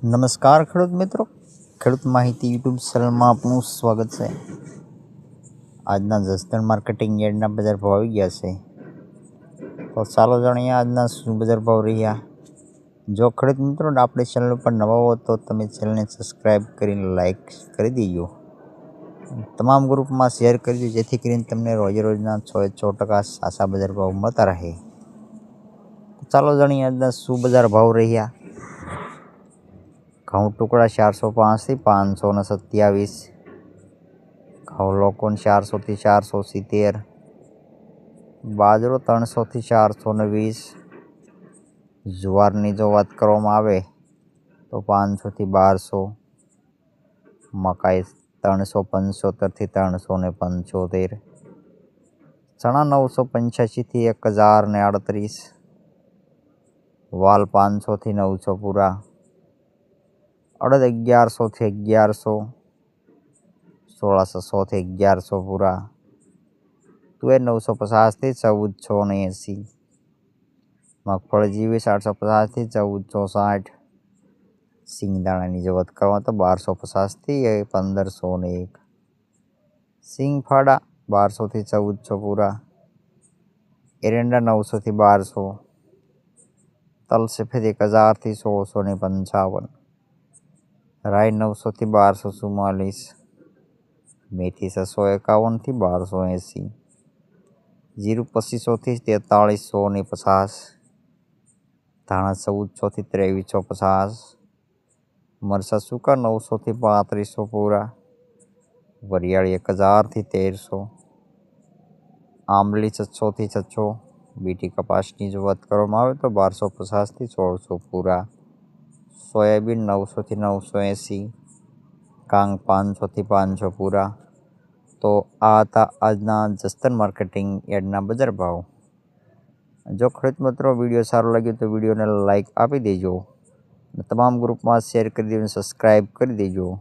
નમસ્કાર ખેડૂત મિત્રો, ખેડૂત માહિતી યુટ્યુબ ચેનલમાં આપનું સ્વાગત છે। આજના જસદણ માર્કેટિંગ યાર્ડના બજાર ભાવ આવી ગયા છે, તો ચાલો જાણીએ આજના શું બજાર ભાવ રહ્યા। જો ખેડૂત મિત્રો આપણી ચેનલ પર નવા હો તો તમે ચેનલને સબસ્ક્રાઈબ કરીને લાઈક કરી દેજો, તમામ ગ્રુપમાં શેર કરજો, જેથી કરીને તમને રોજે રોજના 6% સાચા બજાર ભાવ મળતા રહે। ચાલો જાણીએ આજના શું બજાર ભાવ રહ્યા। घઉં टुकड़ा 405 થી 527, घઉં लोकोन 400 થી 470, बाजरो 300 થી 420, जुवाરની જો વાત કરવામાં આવે તો 500 થી 1200, મકાઈ 375 થી 375, ચણા 985 થી 1038, વાલ 500 થી 900 પૂરા, અડદ 1100 થી 1100, 1600 થી 1100 પૂરા, તુવેર 950 થી 1480, મગફળી જીવી 850 થી 1460, સિંગદાણાની જો વાત કરવામાં તો 1250 થી 1501, સિંગફાડા 1200 થી 1400 પૂરા, એરંડા 900 થી 1200, તલ સફેદ 1000 થી 1655, राई 900 થી 1244, मेथी 651 થી 1280, जीरु 2500 થી 4350, धाणा 1400 થી 2350, मरचा सूका 900 થી 3500 पूरा, वरियाળી 1000 થી 1300, आंबली 600 થી 600, बीटी कपासनी जो बात કરવામાં આવે તો 1250 થી 1600 पूरा, सोयाबीन 900 થી 980, कांग 500 થી 500 पूरा। तो आ था आजना जसदण मार्केटिंग यार्डना बजार भाव। जो खेडूत मित्रों विडियो सारो लगे तो विडियो ने लाइक आपी देजो, तमाम ग्रुप में शेर कर दीजिए, सब्सक्राइब कर दीजिए।